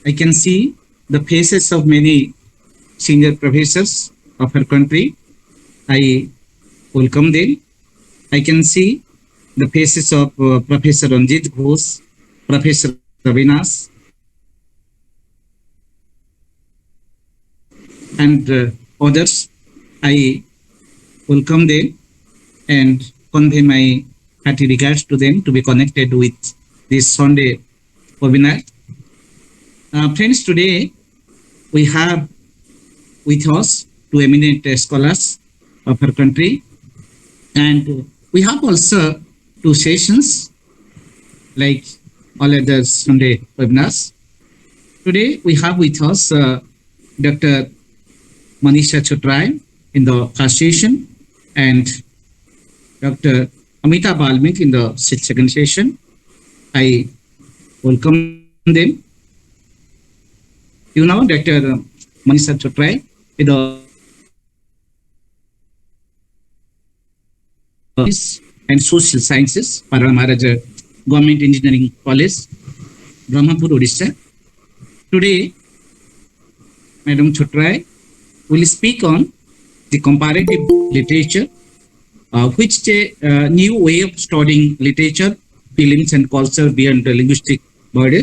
I can see the faces of many senior professors of our country. I welcome them. I can see the faces of Professor Ranjit Ghosh, Professor Avinash, and others. I welcome them and convey my hearty regards to them to be connected with this Sunday webinar. Friends, today we have with us two eminent scholars of our country, and we have also two sessions like all other Sunday webinars. Today we have with us Dr. Manisha Chhotray in the first session and Dr. Amita Balmik in the second session. I welcome them. Dr. Manisha Chhotray with the and Social Sciences, Parana Maharaja Government Engineering College, Brahmapur, Odisha. Today, Madam Chhotray will speak on the comparative literature, which is a new way of studying literature, feelings, and culture beyond the linguistic border.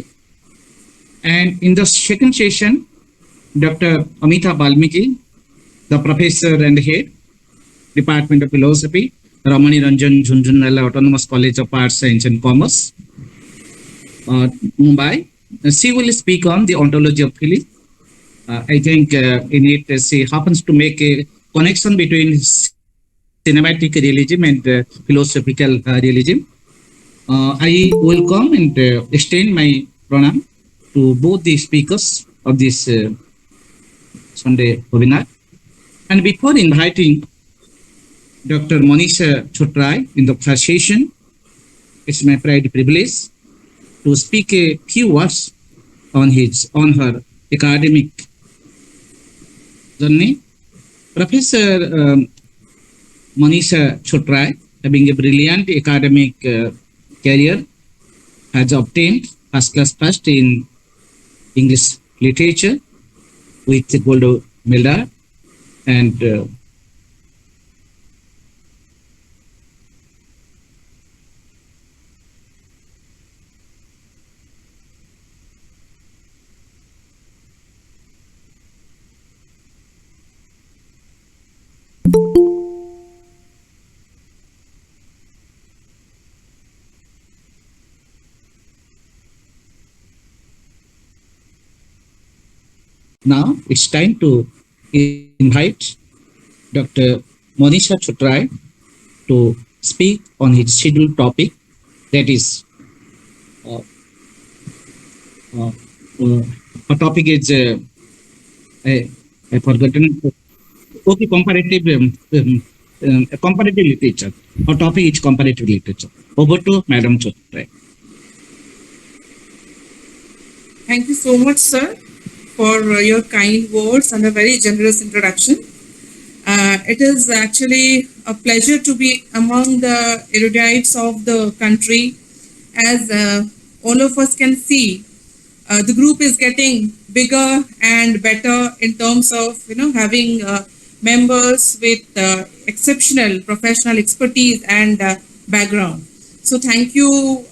And in the second session, Dr. Amita Balmiki, the professor and head, Department of Philosophy, Ramani Ranjan Jhunjhunwala Autonomous College of Arts, Science and Commerce, Mumbai. She will speak on the ontology of feeling. I think in it she happens to make a connection between cinematic realism and philosophical realism. I welcome and extend my pranam to both the speakers of this Sunday webinar. And before inviting Dr. Manisha Chhotray in the first session, it's my pride privilege to speak a few words on her academic journey. Professor Manisha Chhotray, having a brilliant academic career, has obtained first class first in English literature with the gold medal, and now it's time to invite Dr. Manisha Chhotray to speak on his scheduled topic, that is uh, uh, our topic is I forgotten. Okay, comparative literature. Our topic is comparative literature. Over to Madam Chhotray. Thank you so much, sir, for your kind words and a very generous introduction. It is actually a pleasure to be among the erudites of the country. As all of us can see, the group is getting bigger and better in terms of having members with exceptional professional expertise and background. So thank you,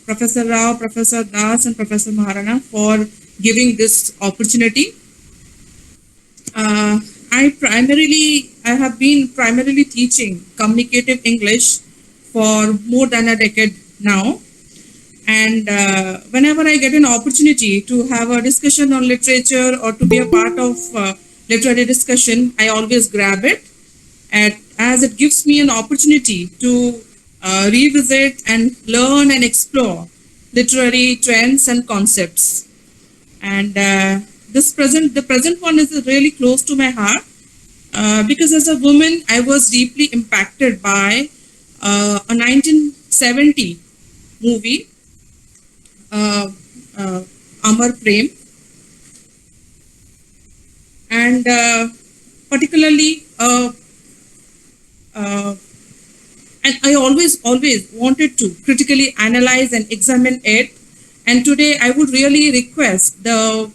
Professor Rao, Professor Das, and Professor Maharana for giving this opportunity. I have been primarily teaching communicative English for more than a decade now. And whenever I get an opportunity to have a discussion on literature or to be a part of literary discussion, I always grab it, as it gives me an opportunity to revisit and learn and explore literary trends and concepts. And the present one is really close to my heart because as a woman, I was deeply impacted by a 1970 movie, Amar Prem, and particularly, and I always wanted to critically analyze and examine it And today, I would really request the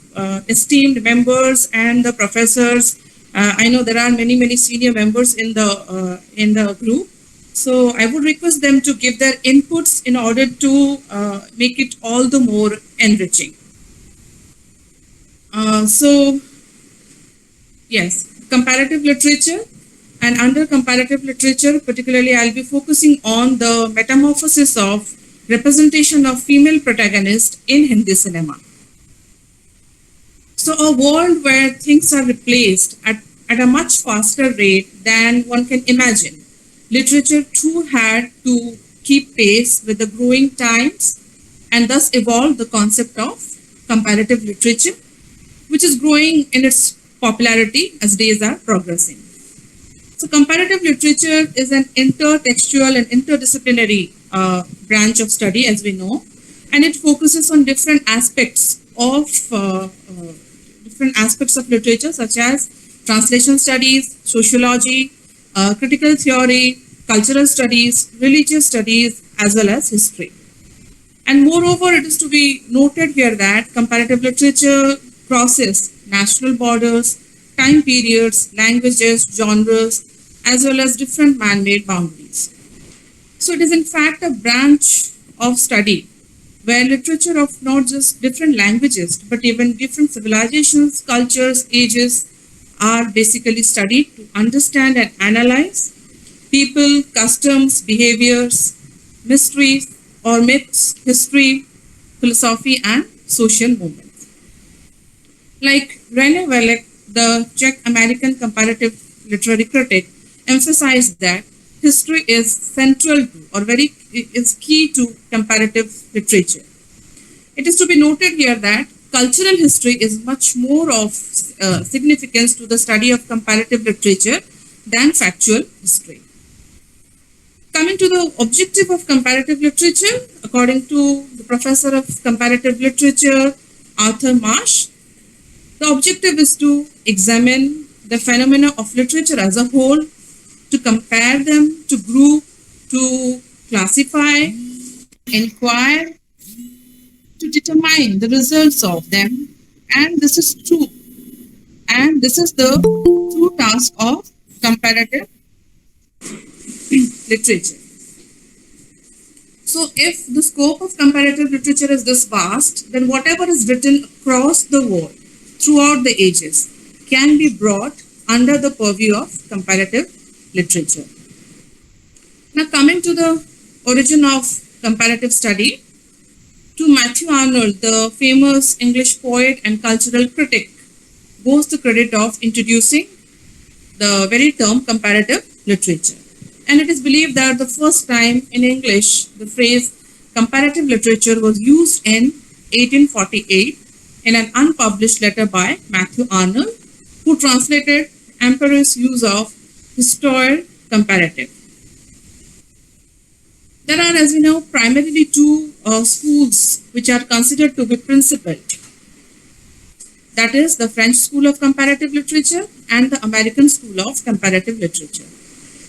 esteemed members and the professors. I know there are many senior members in the group. So I would request them to give their inputs in order to make it all the more enriching. So yes, comparative literature. And under comparative literature, particularly, I'll be focusing on the metamorphosis of representation of female protagonists in Hindi cinema. So a world where things are replaced at a much faster rate than one can imagine. Literature too had to keep pace with the growing times and thus evolved the concept of comparative literature, which is growing in its popularity as days are progressing. So comparative literature is an intertextual and interdisciplinary branch of study, as we know, and it focuses on different aspects of literature, such as translation studies, sociology, critical theory, cultural studies, religious studies, as well as history. And moreover, it is to be noted here that comparative literature crosses national borders, time periods, languages, genres, as well as different man-made boundaries. So it is in fact a branch of study where literature of not just different languages, but even different civilizations, cultures, ages are basically studied to understand and analyze people, customs, behaviors, mysteries or myths, history, philosophy, and social movements. Like René Velek, the Czech American comparative literary critic, emphasized that history is central to or very is key to comparative literature. It is to be noted here that cultural history is much more of significance to the study of comparative literature than factual history. Coming to the objective of comparative literature, according to the professor of comparative literature, Arthur Marsh, the objective is to examine the phenomena of literature as a whole, to compare them, to group, to classify, inquire, to determine the results of them. And this is true. And this is the true task of comparative literature. So if the scope of comparative literature is this vast, then whatever is written across the world throughout the ages can be brought under the purview of comparative literature. Now coming to the origin of comparative study, to Matthew Arnold, the famous English poet and cultural critic, goes the credit of introducing the very term comparative literature. And it is believed that the first time in English, the phrase comparative literature was used in 1848 in an unpublished letter by Matthew Arnold, who translated Emperor's use of histoire comparative. There are, as we know, primarily two schools which are considered to be principal. That is the French School of Comparative Literature and the American School of Comparative Literature.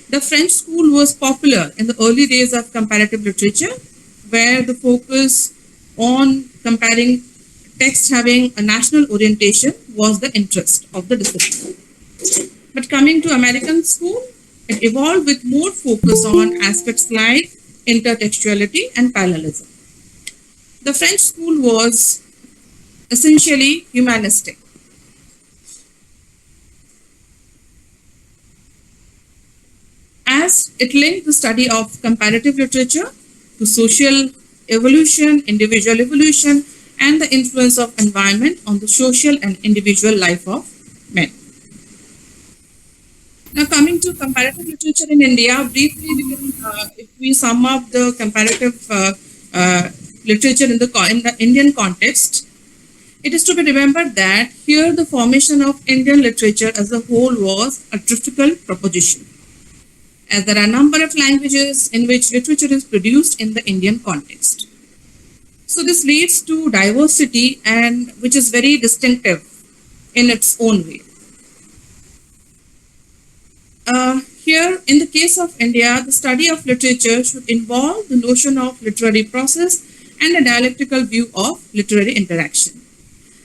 The French school was popular in the early days of comparative literature, where the focus on comparing texts having a national orientation was the interest of the discipline. But coming to American school, it evolved with more focus on aspects like intertextuality and parallelism. The French school was essentially humanistic. As it linked the study of comparative literature to social evolution, individual evolution, and the influence of environment on the social and individual life of men. Now coming to comparative literature in India, briefly, if we sum up the comparative literature in the Indian context, it is to be remembered that here the formation of Indian literature as a whole was a difficult proposition, as there are a number of languages in which literature is produced in the Indian context. So this leads to diversity, and which is very distinctive in its own way. Here, in the case of India, the study of literature should involve the notion of literary process and a dialectical view of literary interaction.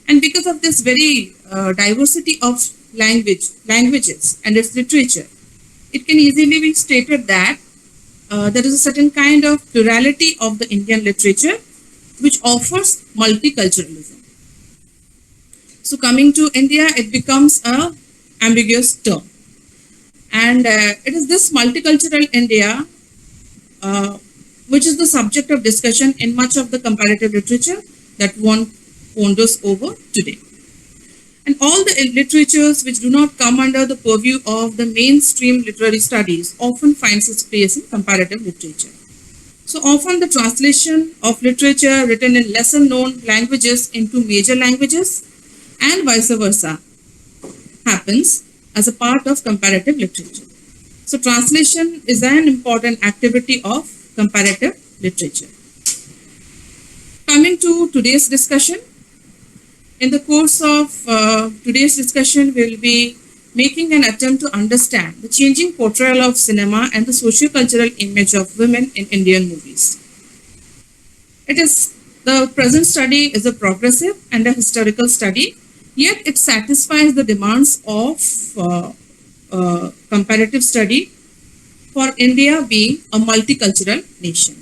And because of this very diversity of languages and its literature, it can easily be stated that there is a certain kind of plurality of the Indian literature which offers multiculturalism. So coming to India, it becomes a ambiguous term. And it is this multicultural India which is the subject of discussion in much of the comparative literature that one ponders over today. And all the literatures which do not come under the purview of the mainstream literary studies often finds its place in comparative literature. So often the translation of literature written in lesser known languages into major languages and vice versa happens as a part of comparative literature. So translation is an important activity of comparative literature. Coming to today's discussion, in the course of today's discussion, we will be making an attempt to understand the changing portrayal of cinema and the socio-cultural image of women in Indian movies. The present study is a progressive and a historical study, yet it satisfies the demands of comparative study for India being a multicultural nation.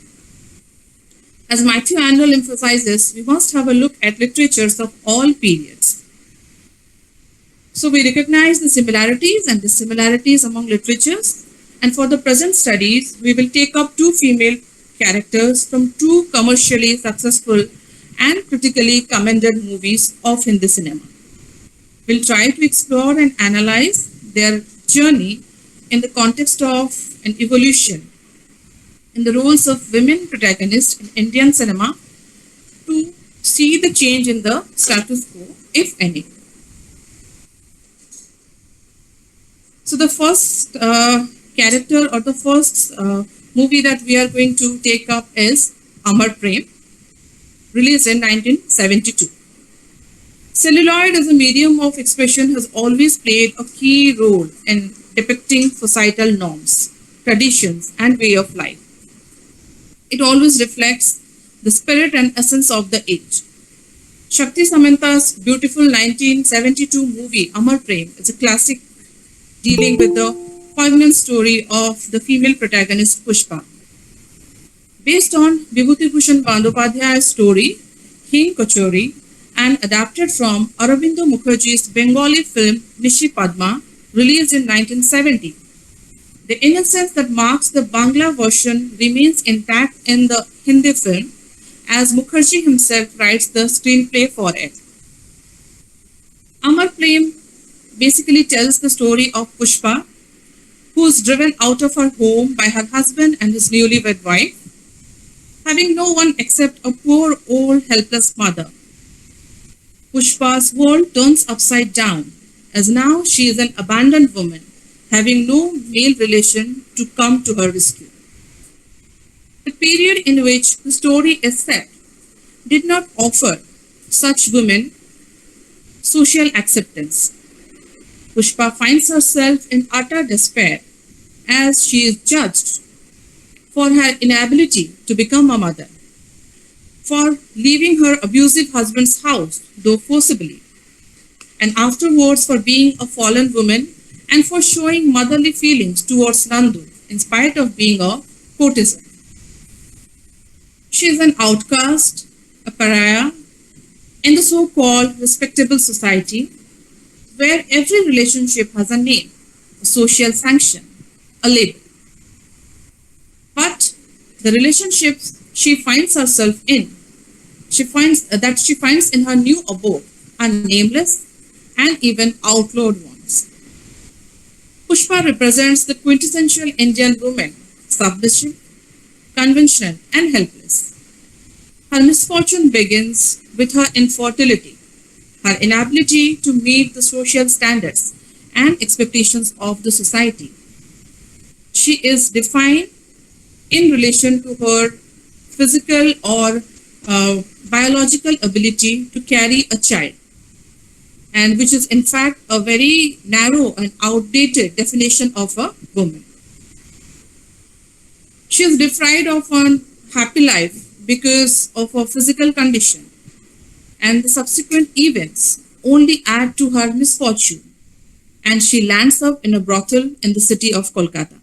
As Matthew Arnold emphasizes, we must have a look at literatures of all periods. So we recognize the similarities and dissimilarities among literatures, and for the present studies, we will take up two female characters from two commercially successful and critically commended movies of Hindi cinema. We'll try to explore and analyze their journey in the context of an evolution in the roles of women protagonists in Indian cinema to see the change in the status quo, if any. So the first character or the first movie that we are going to take up is Amar Prem, released in 1972. Celluloid as a medium of expression has always played a key role in depicting societal norms, traditions, and way of life. It always reflects the spirit and essence of the age. Shakti Samantha's beautiful 1972 movie Amar Prem is a classic dealing with the poignant story of the female protagonist Pushpa. Based on Vibhuti Bhushan Bandyopadhyay's story, Heen Kachori, and adapted from Aurobindo Mukherjee's Bengali film Nishi Padma, released in 1970. The innocence that marks the Bangla version remains intact in the Hindi film, as Mukherjee himself writes the screenplay for it. Amar Prem basically tells the story of Pushpa, who is driven out of her home by her husband and his newlywed wife, having no one except a poor old helpless mother. Pushpa's world turns upside down, as now she is an abandoned woman, having no male relation to come to her rescue. The period in which the story is set did not offer such women social acceptance. Pushpa finds herself in utter despair as she is judged for her inability to become a mother, for leaving her abusive husband's house, though forcibly, and afterwards for being a fallen woman and for showing motherly feelings towards Nandu in spite of being a courtesan. She is an outcast, a pariah, in the so-called respectable society where every relationship has a name, a social sanction, a label. But the relationships she finds herself in, she finds in her new abode are nameless and even outlawed ones. Pushpa represents the quintessential Indian woman, submissive, conventional, and helpless. Her misfortune begins with her infertility, her inability to meet the social standards and expectations of the society. She is defined in relation to her physical or biological ability to carry a child, and which is in fact a very narrow and outdated definition of a woman. She is deprived of a happy life because of her physical condition, and the subsequent events only add to her misfortune, and she lands up in a brothel in the city of Kolkata.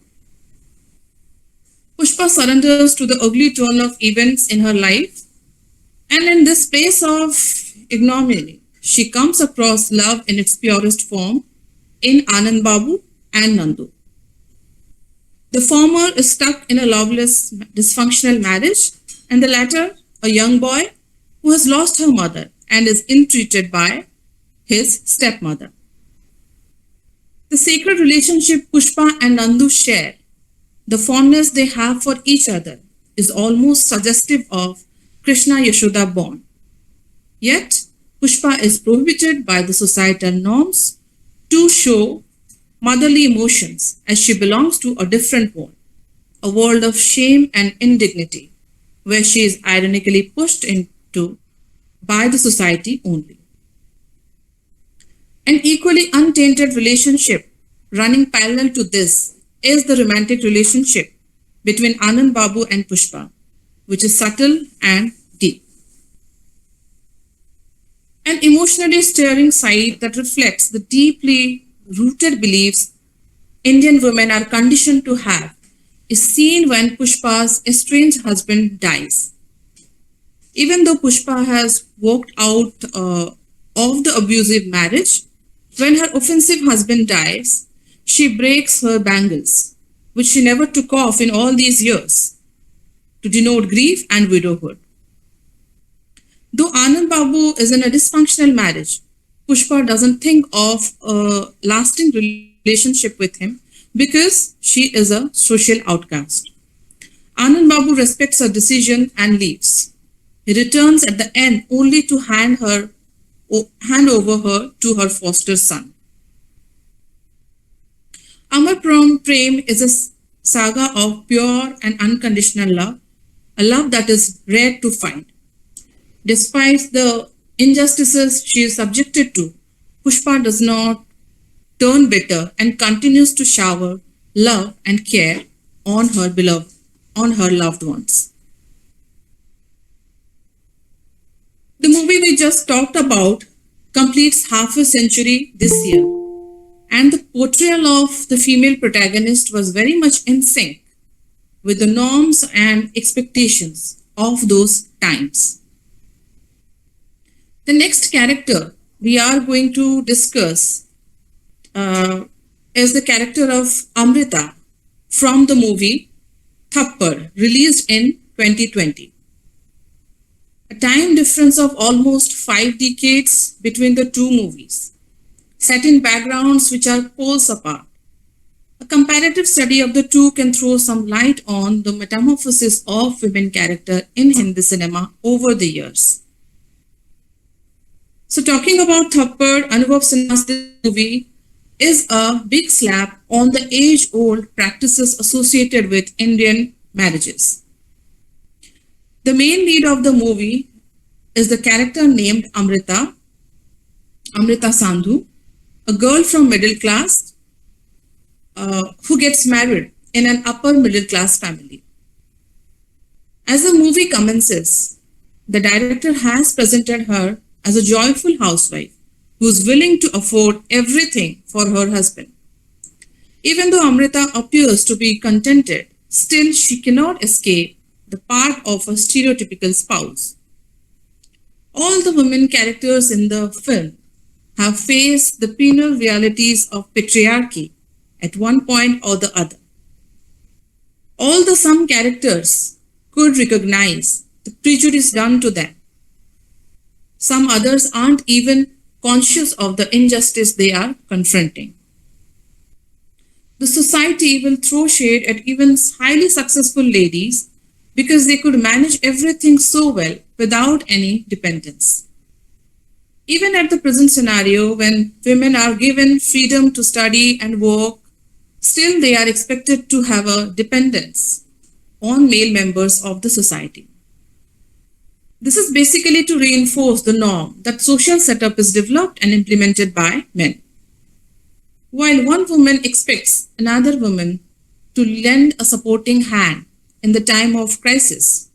Pushpa surrenders to the ugly turn of events in her life, and in this space of ignominy, she comes across love in its purest form in Anand Babu and Nandu. The former is stuck in a loveless, dysfunctional marriage, and the latter, a young boy who has lost her mother and is ill treated by his stepmother. The sacred relationship Pushpa and Nandu share, the fondness they have for each other, is almost suggestive of Krishna Yashoda bond. Yet, Pushpa is prohibited by the societal norms to show motherly emotions as she belongs to a different world, a world of shame and indignity, where she is ironically pushed into by the society only. An equally untainted relationship running parallel to this is the romantic relationship between Anand Babu and Pushpa, which is subtle and deep. An emotionally stirring side that reflects the deeply rooted beliefs Indian women are conditioned to have is seen when Pushpa's estranged husband dies. Even though Pushpa has walked out of the abusive marriage, when her offensive husband dies, she breaks her bangles, which she never took off in all these years, to denote grief and widowhood. Though Anand Babu is in a dysfunctional marriage, Pushpa doesn't think of a lasting relationship with him because she is a social outcast. Anand Babu respects her decision and leaves. He returns at the end only to hand over her to her foster son. Amar Prem is a saga of pure and unconditional love, a love that is rare to find. Despite the injustices she is subjected to, Pushpa does not turn bitter and continues to shower love and care on her loved ones. The movie we just talked about completes half a century this year, and the portrayal of the female protagonist was very much in sync with the norms and expectations of those times. The next character we are going to discuss is the character of Amrita from the movie Thappad, released in 2020. A time difference of almost 5 decades between the two movies, set in backgrounds which are poles apart. A comparative study of the two can throw some light on the metamorphosis of women character in Hindi cinema over the years. So talking about Thappad, Anubhav Sinha's movie is a big slap on the age-old practices associated with Indian marriages. The main lead of the movie is the character named Amrita Sandhu, a girl from middle class who gets married in an upper middle class family. As the movie commences, the director has presented her as a joyful housewife who is willing to afford everything for her husband. Even though Amrita appears to be contented, still she cannot escape the part of a stereotypical spouse. All the women characters in the film have faced the penal realities of patriarchy at one point or the other. Although some characters could recognize the prejudice done to them, some others aren't even conscious of the injustice they are confronting. The society will throw shade at even highly successful ladies because they could manage everything so well without any dependence. Even at the present scenario, when women are given freedom to study and work, still they are expected to have a dependence on male members of the society. This is basically to reinforce the norm that social setup is developed and implemented by men. While one woman expects another woman to lend a supporting hand in the time of crisis,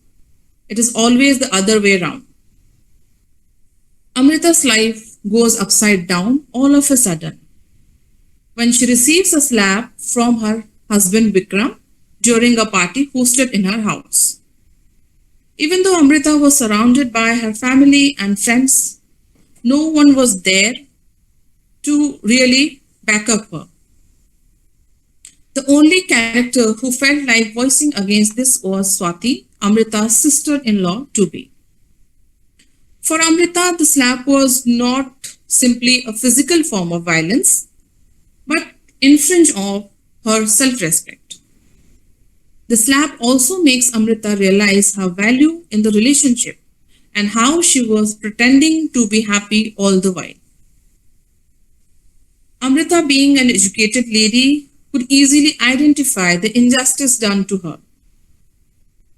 It is always the other way around. Amrita's life goes upside down all of a sudden when she receives a slap from her husband Vikram during a party hosted in her house. Even though Amrita was surrounded by her family and friends, no one was there to really back up her. The only character who felt like voicing against this was Swati, Amrita's sister in law to be. For Amrita, the slap was not simply a physical form of violence, but infringe of her self-respect. The slap also makes Amrita realize her value in the relationship and how she was pretending to be happy all the while. Amrita, being an educated lady, could easily identify the injustice done to her.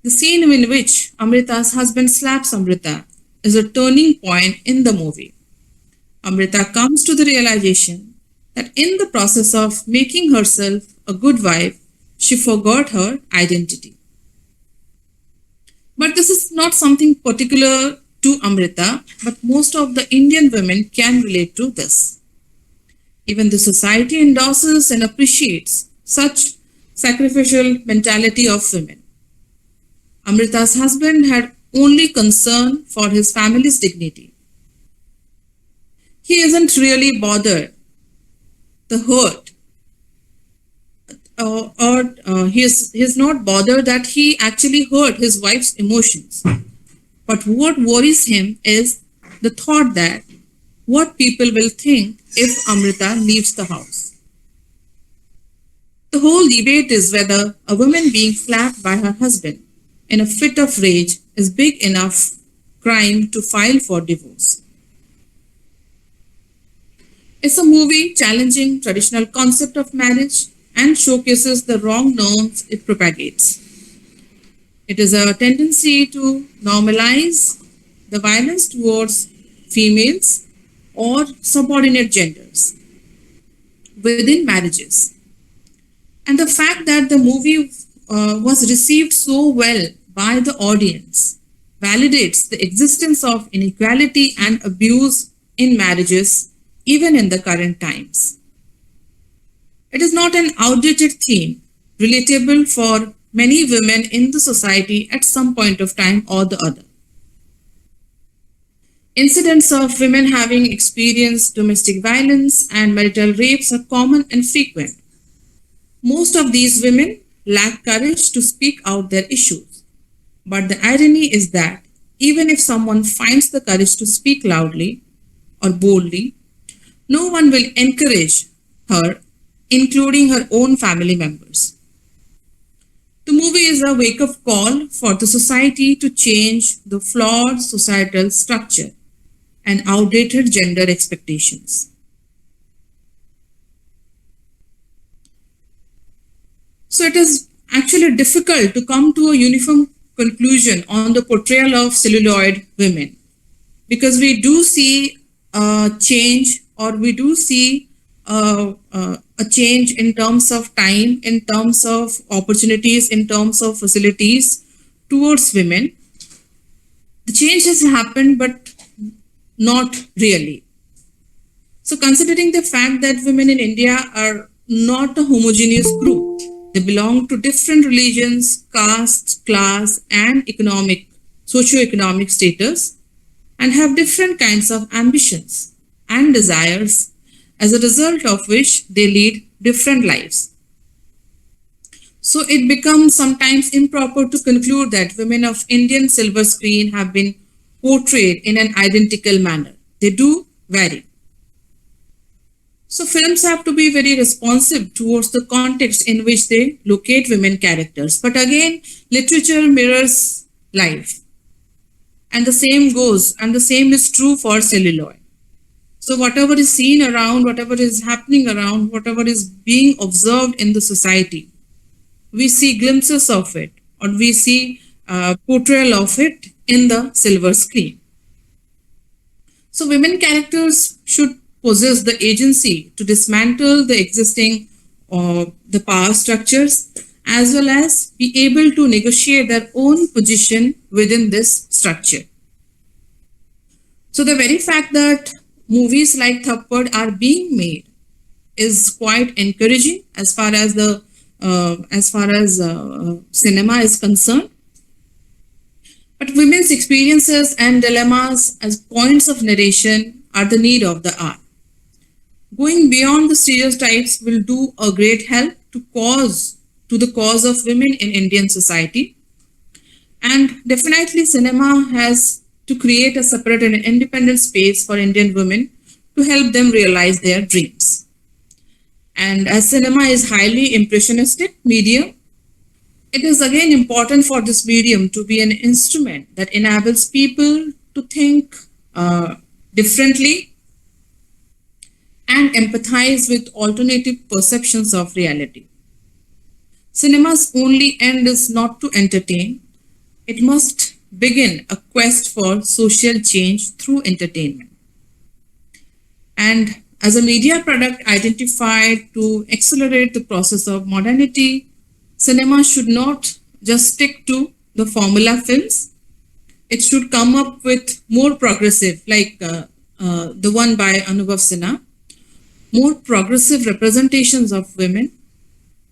The scene in which Amrita's husband slaps Amrita is a turning point in the movie. Amrita comes to the realization that in the process of making herself a good wife, she forgot her identity. But this is not something particular to Amrita, but most of the Indian women can relate to this. Even the society endorses and appreciates such sacrificial mentality of women. Amrita's husband had only concern for his family's dignity. He isn't really bothered the hurt, or he's not bothered that he actually hurt his wife's emotions. But what worries him is the thought that what people will think if Amrita leaves the house. The whole debate is whether a woman being slapped by her husband in a fit of rage is big enough crime to file for divorce. It's a movie challenging traditional concept of marriage and showcases the wrong norms it propagates. It is a tendency to normalize the violence towards females or subordinate genders within marriages. And the fact that the movie was received so well by the audience validates the existence of inequality and abuse in marriages even in the current times. It is not an outdated theme, relatable for many women in the society at some point of time or the other. Incidents of women having experienced domestic violence and marital rapes are common and frequent. Most of these women lack courage to speak out their issues. But the irony is that even if someone finds the courage to speak loudly or boldly, no one will encourage her, including her own family members. The movie is a wake-up call for the society to change the flawed societal structure and outdated gender expectations. So it is actually difficult to come to a uniform conclusion on the portrayal of celluloid women, because we do see a change, or we do see a change in terms of time, in terms of opportunities, in terms of facilities towards women. The change has happened, but not really. So considering the fact that women in India are not a homogeneous group, they belong to different religions, caste, class, and socio-economic status, and have different kinds of ambitions and desires, as a result of which they lead different lives. So it becomes sometimes improper to conclude that women of Indian silver screen have been portrayed in an identical manner. They do vary. So films have to be very responsive towards the context in which they locate women characters. But again, literature mirrors life. And the same goes, and the same is true for celluloid. So whatever is seen around, whatever is happening around, whatever is being observed in the society, we see glimpses of it, or we see portrayal of it in the silver screen. So women characters should possess the agency to dismantle the existing the power structures as well as be able to negotiate their own position within this structure. So the very fact that movies like Thappad are being made is quite encouraging as far as cinema is concerned. But women's experiences and dilemmas as points of narration are the need of the hour. Going beyond the stereotypes will do a great help to the cause of women in Indian society. And definitely cinema has to create a separate and independent space for Indian women to help them realize their dreams. And as cinema is highly impressionistic medium, it is again important for this medium to be an instrument that enables people to think differently and empathize with alternative perceptions of reality. Cinema's only end is not to entertain, it must begin a quest for social change through entertainment. And as a media product identified to accelerate the process of modernity, cinema should not just stick to the formula films. It should come up with more progressive, like the one by Anubhav Sinha, more progressive representations of women,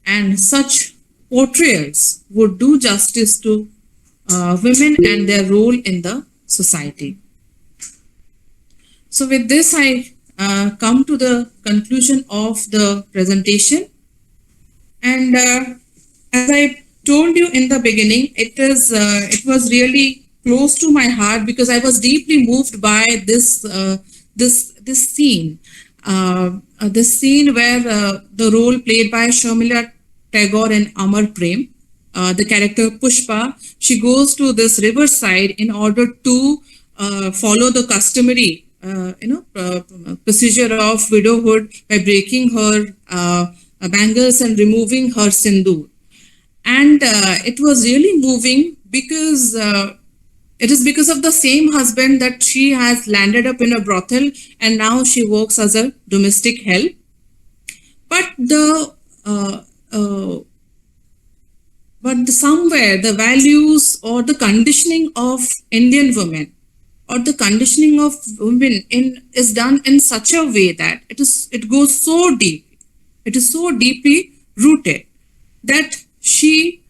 and such portrayals would do justice to women and their role in the society. So with this, I come to the conclusion of the presentation. And as I told you in the beginning, it was really close to my heart because I was deeply moved by this scene. This scene where the role played by Sharmila Tagore in Amar Prem, the character Pushpa, she goes to this riverside in order to follow the customary procedure of widowhood by breaking her bangles and removing her sindoor. And it was really moving because it is because of the same husband that she has landed up in a brothel and now she works as a domestic help. But somewhere the values or the conditioning of Indian women or the conditioning of women is done in such a way that it goes so deep. It is so deeply rooted that she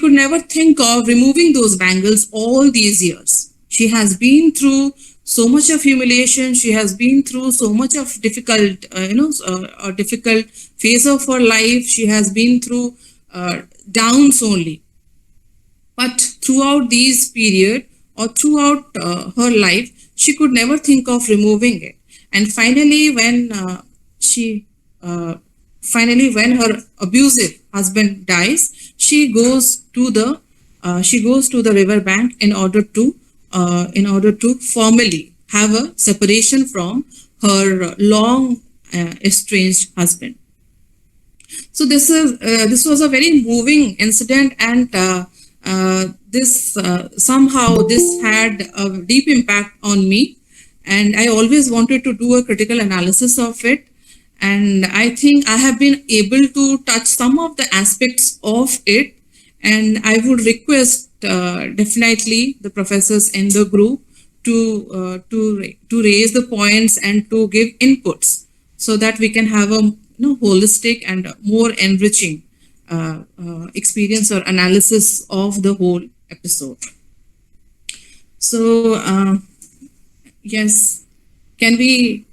could never think of removing those bangles all these years. She has been through so much of humiliation. She has been through so much of difficult, a difficult phase of her life. She has been through downs only. But throughout these period or throughout her life, she could never think of removing it. And finally, when her abusive husband dies, she goes to the river bank in order to formally have a separation from her long estranged husband. So this was a very moving incident, and somehow this had a deep impact on me, and I always wanted to do a critical analysis of it. And I think I have been able to touch some of the aspects of it. And I would request definitely the professors in the group to raise the points and to give inputs so that we can have a holistic and more enriching experience or analysis of the whole episode. So yes, can we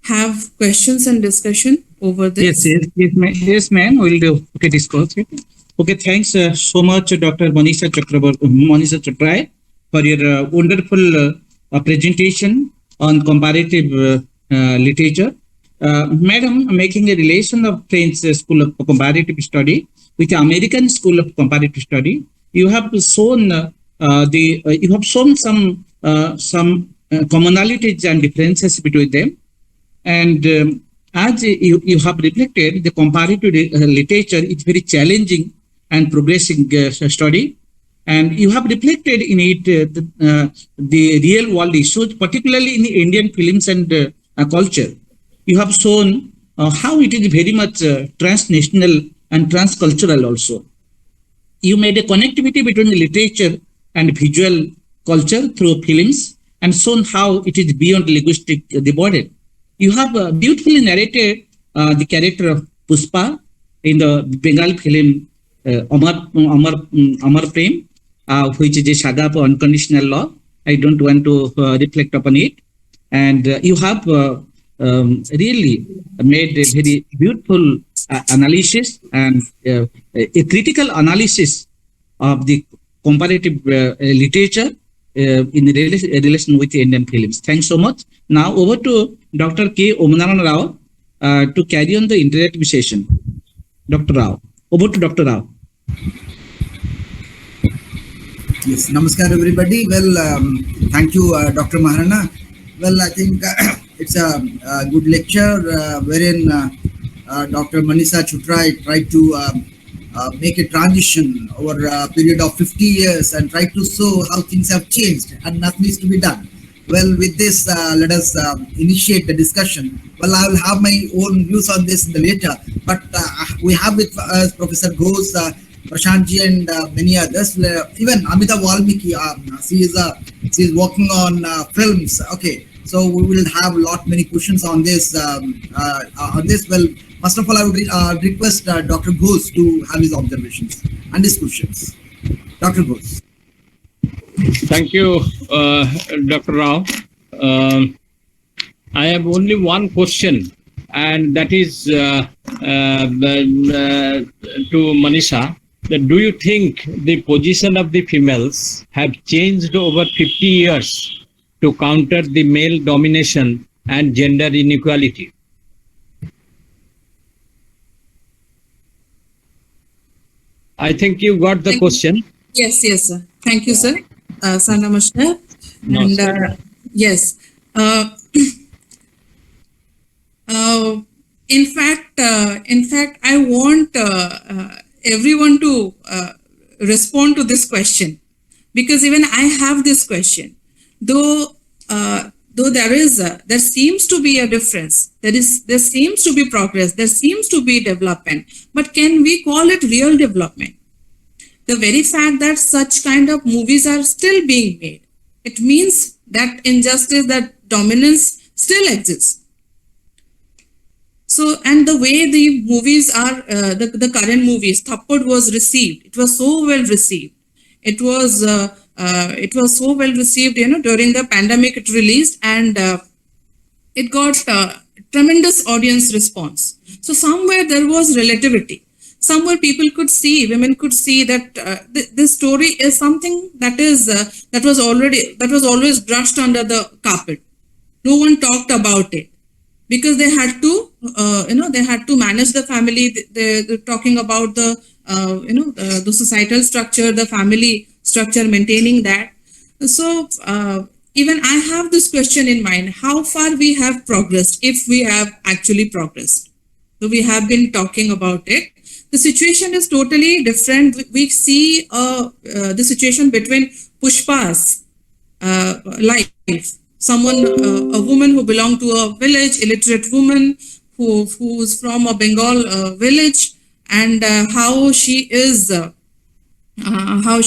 have questions and discussion over this? Yes, ma'am. We'll do. Okay, discuss it. Okay, thanks so much, Dr. Manisha Chhotray, for your wonderful presentation on comparative literature. Madam, making a relation of French School of Comparative Study with the American School of Comparative Study, you have shown some commonalities and differences between them. And as you have reflected, the comparative literature is very challenging and progressing study. and you have reflected in it the real world issues, particularly in the Indian films and culture. You have shown how it is very much transnational and transcultural also. You made a connectivity between the literature and visual culture through films and shown how it is beyond linguistic the border. You have beautifully narrated the character of Puspa in the Bengal film Amar Prem, which is a saga of unconditional love. I don't want to reflect upon it. And you have really made a very beautiful analysis and a critical analysis of the comparative literature in relation with the Indian films. Thanks so much. Now over to Dr. K. Omnaran Rao to carry on the interactive session. Dr. Rao. Over to Dr. Rao. Yes, namaskar everybody. Well, thank you, Dr. Maharana. Well, I think it's a good lecture wherein Dr. Manisha Chhotray tried to make a transition over a period of 50 years and tried to show how things have changed and nothing is to be done. Well, with this, let us initiate the discussion. Well, I will have my own views on this in the later, but we have with us Professor Ghosh, Prashantji, and many others. Even Amita Valmiki, she is working on films. Okay, so we will have many questions on this. Well, first of all, I would request Dr. Ghosh to have his observations and his questions. Dr. Ghosh. Thank you, Dr. Rao. I have only one question, and that is to Manisha. That do you think the position of the females have changed over 50 years to counter the male domination and gender inequality? I think you got the question. Yes, sir. Thank you, sir. Sir, namaskar. And yes, in fact, I want everyone to respond to this question, because even I have this question. Though there seems to be a difference, there seems to be progress, there seems to be development, but can we call it real development? The very fact that such kind of movies are still being made, it means that injustice, that dominance still exists. So, and the way the movies are, the current movies, Thappad was received. It was so well received. It was so well received, during the pandemic it released, and it got tremendous audience response. So somewhere there was relativity. Somewhere people could see, women could see that this story is something that was always brushed under the carpet. No one talked about it because they had to, they had to manage the family. They're talking about the, the societal structure, the family structure, maintaining that. So even I have this question in mind: how far we have progressed, if we have actually progressed. So we have been talking about it. The situation is totally different. We see the situation between Pushpa's life. Someone, a woman who belonged to a village, illiterate woman who's from a Bengal village, and how she is, how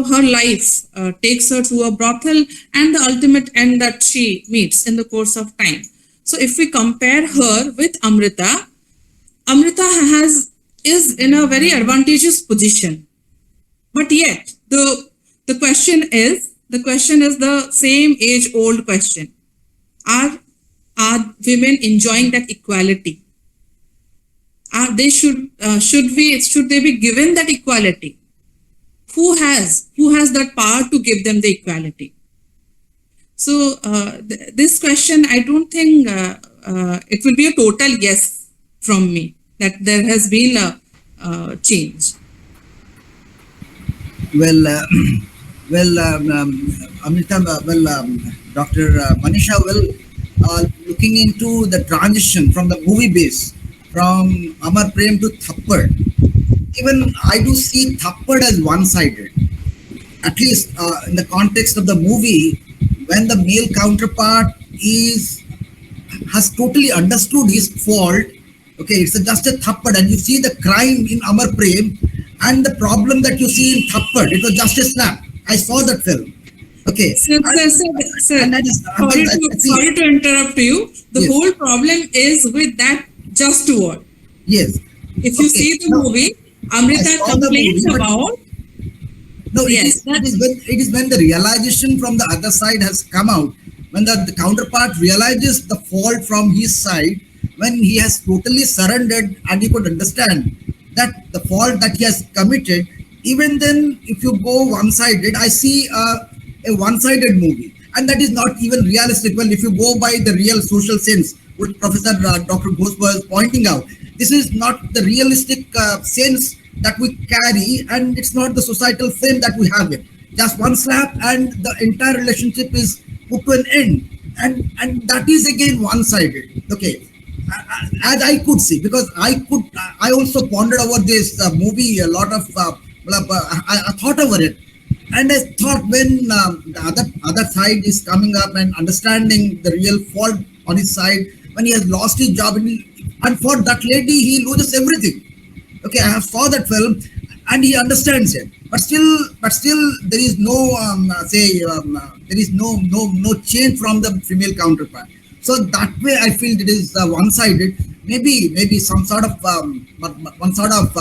her life takes her to a brothel, and the ultimate end that she meets in the course of time. So if we compare her with Amrita is in a very advantageous position, but yet the question is the same age-old question: Are women enjoying that equality? Should they be given that equality? Who has that power to give them the equality? So this question, I don't think it will be a total yes from me that there has been a change. Well, Amrita, Dr. Manisha, looking into the transition from the movie base from Amar Prem to Thappad, even I do see Thappad as one-sided. At least in the context of the movie, when the male counterpart is has totally understood his fault. Okay, it's just a thappad, and you see the crime in Amar Prem, and the problem that you see in Thappad, it was just a slap. I saw that film. Okay, Sir, and that is sorry to interrupt you. The Yes. whole problem is with that just word. yes. If you Okay, see the now, movie, I Amrita saw the complains movie, but about. no, Yes, it is when the realization from the other side has come out, when the counterpart realizes the fault from his side, when he has totally surrendered and he could understand that the fault that he has committed. Even then, if you go one-sided, I see a one-sided movie, and that is not even realistic. Well, if you go by the real social sense, what Professor Dr. Ghosh was pointing out, this is not the realistic sense that we carry, and it's not the societal frame that we have it. Just one slap, and the entire relationship is put to an end, and that is again one-sided. Okay, as I could see, because I also pondered over this movie a lot of. I thought over it, and I thought when the other side is coming up and understanding the real fault on his side, when he has lost his job, and for that lady he loses everything. Okay, I have saw that film, and he understands it, but still there is no there is no change from the female counterpart. So that way I feel it is one-sided. Maybe some sort of one sort of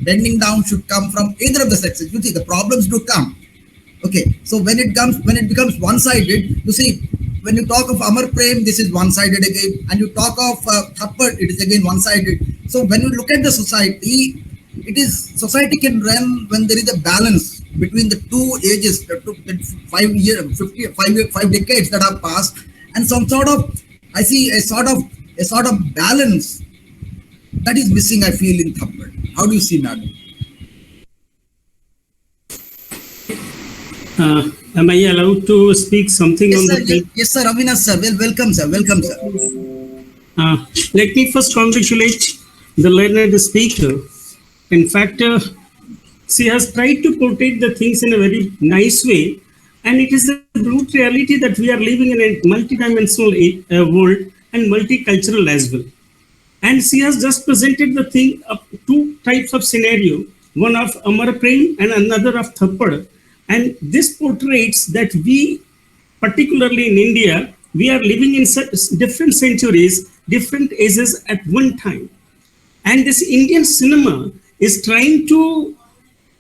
bending down should come from either of the sexes. You see, the problems do come. Okay, so when it becomes one-sided, you see, when you talk of Amar Prem, this is one-sided again, and you talk of Thappad, it is again one-sided. So when you look at the society, society can run when there is a balance between the two ages, the 5 decades that have passed, and some sort of, I see a sort of balance that is missing, I feel, in Thappad. How do you see, madam? Am I allowed to speak something Yes, on sir. the? Yes, sir. Avinash, sir. Welcome, sir. Welcome, sir. Let me first congratulate the learned speaker. In fact, she has tried to portray the things in a very nice way, and it is a brute reality that we are living in a multidimensional world and multicultural as well. And she has just presented the thing of two types of scenario, one of Amar Prem and another of Thappad. And this portrays that we, particularly in India, we are living in such different centuries, different ages at one time. And this Indian cinema is trying to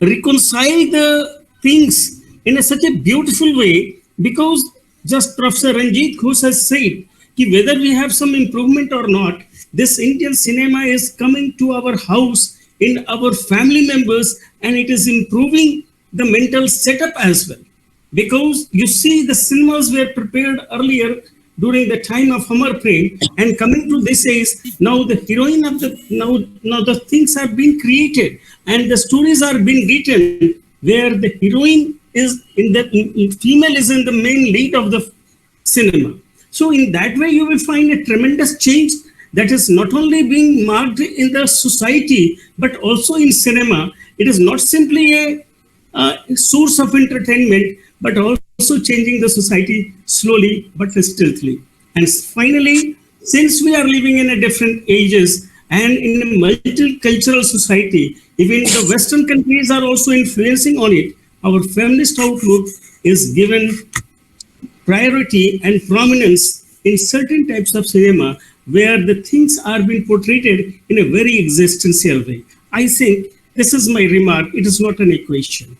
reconcile the things in such a beautiful way, because just Professor Ranjit Ghosh has said, whether we have some improvement or not, this Indian cinema is coming to our house in our family members, and it is improving the mental setup as well. Because you see, the cinemas were prepared earlier during the time of Amar Prem, and coming to this age, now the heroine of the now the things are being created and the stories are being written where the heroine is female is in the main lead of the cinema. So in that way, you will find a tremendous change that is not only being marked in the society, but also in cinema. It is not simply a source of entertainment, but also changing the society slowly but stealthily. And finally, since we are living in a different ages and in a multicultural society, even the Western countries are also influencing on it, our feminist outlook is given priority and prominence in certain types of cinema where the things are being portrayed in a very existential way. I think this is my remark. It is not an equation.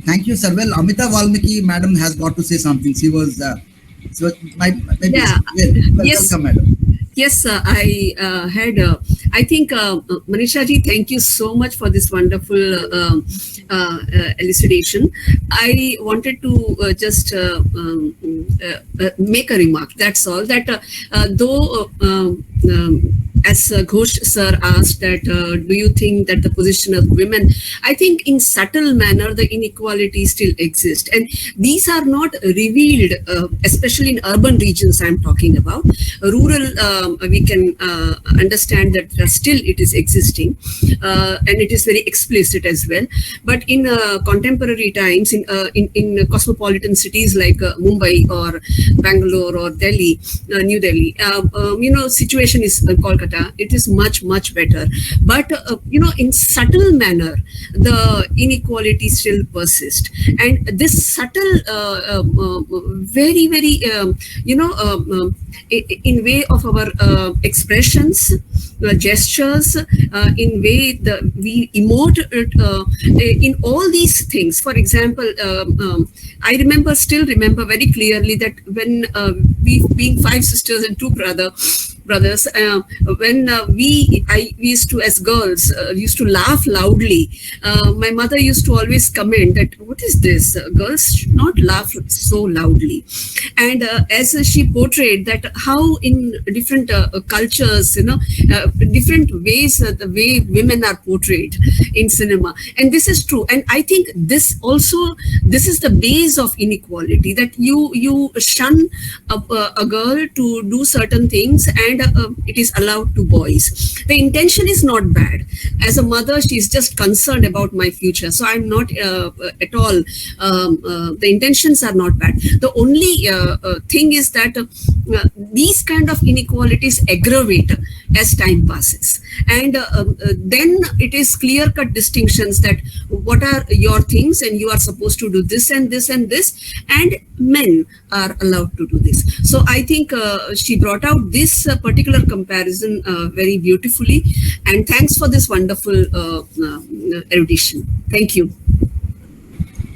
Thank you, sir. Well, Amita Valmiki, madam, has got to say something. She was maybe. Yeah. Yes. Welcome, madam. Yes, I had. I think Manisha ji, thank you so much for this wonderful elucidation. I wanted to just make a remark. That's all. That though as Ghosh sir asked that, do you think that the position of women? I think in subtle manner the inequality still exists, and these are not revealed, especially in urban regions. I'm talking about rural. We can understand that still it is existing, and it is very explicit as well. But in contemporary times, in cosmopolitan cities like Mumbai or Bangalore or Delhi, New Delhi, situation is Kolkata. It is much better, but in subtle manner, the inequality still persists, and this subtle, very in way of our expressions, gestures, in way we emote in all these things. For example, I still remember very clearly that when we, being five sisters and two brothers, when we used to, as girls, used to laugh loudly. My mother used to always comment that, what is this? Girls should not laugh so loudly. And as she portrayed that how in different cultures, different ways, the way women are portrayed in cinema. And this is true. And I think this is the base of inequality, that you shun a girl to do certain things, and it is allowed to boys. The intention is not bad. As a mother, she is just concerned about my future. So I'm not at all, the intentions are not bad. The only thing is that these kind of inequalities aggravate as time passes. And then it is clear-cut distinctions that what are your things, and you are supposed to do this and this and this, and men are allowed to do this. So I think she brought out this particular comparison very beautifully, and thanks for this wonderful erudition. Thank you.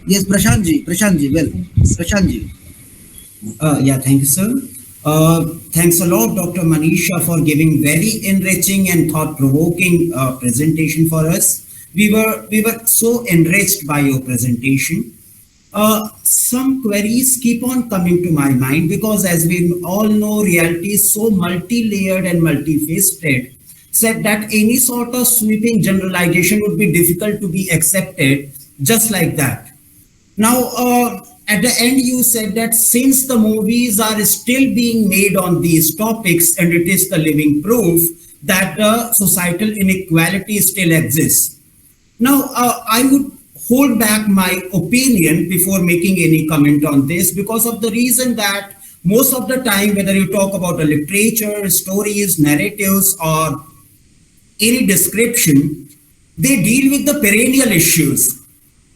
Yes, Prashantji, well, Prashantji. Yeah, thank you, sir. Thanks a lot, Dr. Manisha, for giving very enriching and thought-provoking presentation for us. We were so enriched by your presentation. Some queries keep on coming to my mind, because as we all know, reality is so multi-layered and multifaceted, said that any sort of sweeping generalization would be difficult to be accepted just like that. Now, at the end, you said that since the movies are still being made on these topics, and it is the living proof that societal inequality still exists. Now, I would hold back my opinion before making any comment on this, because of the reason that most of the time, whether you talk about the literature, stories, narratives, or any description, they deal with the perennial issues.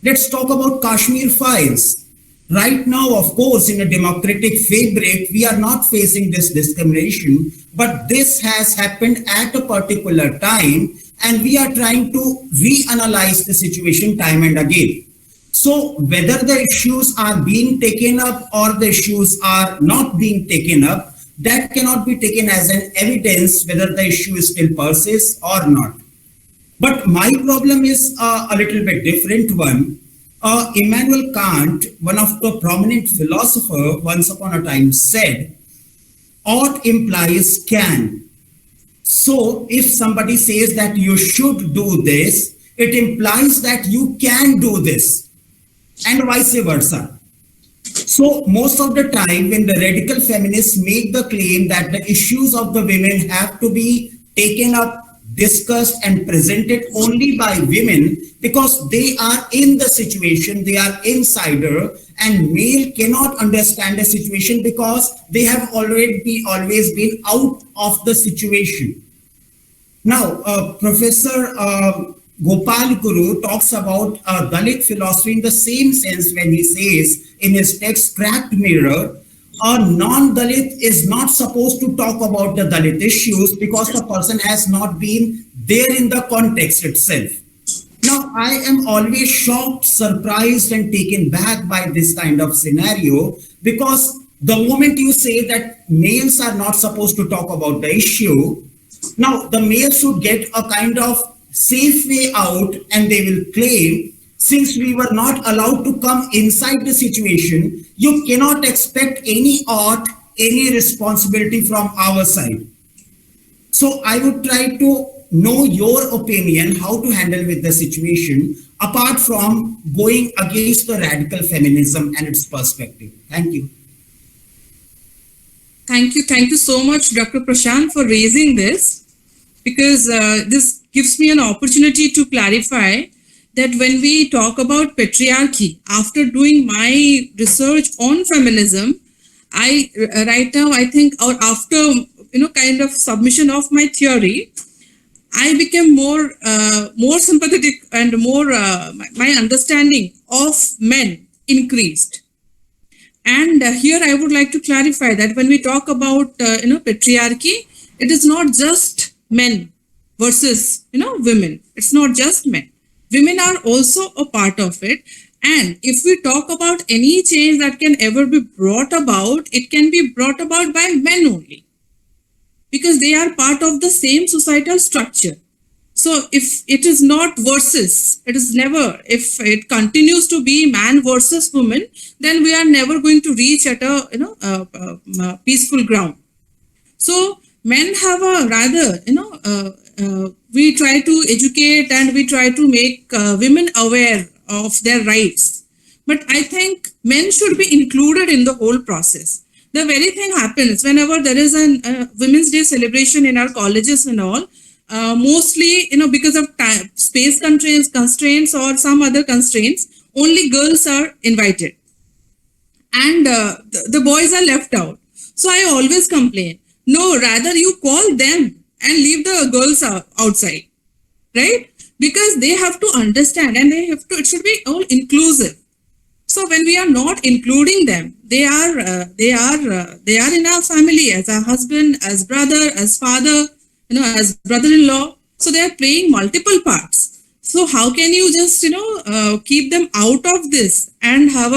Let's talk about Kashmir files. Right now, of course, in a democratic fabric, we are not facing this discrimination, but this has happened at a particular time, and we are trying to reanalyze the situation time and again. So whether the issues are being taken up or the issues are not being taken up, that cannot be taken as an evidence whether the issue still persists or not. But my problem is a little bit different one. Immanuel Kant, one of the prominent philosophers, once upon a time said, ought implies can. So if somebody says that you should do this, it implies that you can do this, and vice versa. So most of the time when the radical feminists make the claim that the issues of the women have to be taken up, discussed and presented only by women, because they are in the situation, they are insider, and male cannot understand the situation because they have always been out of the situation. Now, Professor Gopal Guru talks about Dalit philosophy in the same sense when he says in his text Cracked Mirror, a non-Dalit is not supposed to talk about the Dalit issues because the person has not been there in the context itself. Now, I am always shocked, surprised, and taken back by this kind of scenario, because the moment you say that males are not supposed to talk about the issue, now the males should get a kind of safe way out, and they will claim, since we were not allowed to come inside the situation, you cannot expect any ought, any responsibility from our side. So I would try to know your opinion, how to handle with the situation, apart from going against the radical feminism and its perspective. Thank you. Thank you so much, Dr. Prashant, for raising this, because this gives me an opportunity to clarify that when we talk about patriarchy, after doing my research on feminism, right now I think, or after kind of submission of my theory, I became more sympathetic, and more my understanding of men increased. And here I would like to clarify that when we talk about patriarchy, it is not just men versus women. It's not just men. Women are also a part of it. And if we talk about any change that can ever be brought about, it can be brought about by men only, because they are part of the same societal structure. So if it is not versus, it is never, if it continues to be man versus woman, then we are never going to reach at a peaceful ground. So men have a rather, we try to educate and we try to make women aware of their rights. But I think men should be included in the whole process. The very thing happens whenever there is a Women's Day celebration in our colleges and all. Mostly, because of time, space constraints or some other constraints, only girls are invited, and the boys are left out. So I always complain, no, rather you call them and leave the girls outside, right? Because they have to understand, and it should be all inclusive. So when we are not including them, they are in our family as a husband, as brother, as father, as brother-in-law. So they are playing multiple parts. So how can you just, keep them out of this and have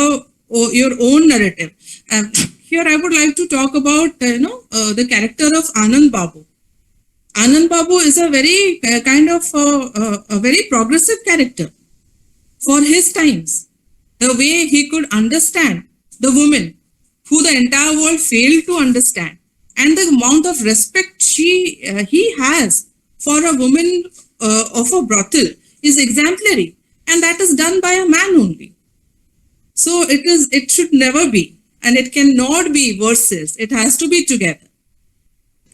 your own narrative? Here I would like to talk about, the character of Anand Babu. Anand Babu is a very kind of a very progressive character for his times. The way he could understand the woman who the entire world failed to understand, and the amount of respect he has for a woman of a brothel is exemplary, and that is done by a man only. So it should never be, and it cannot be versus. It has to be together.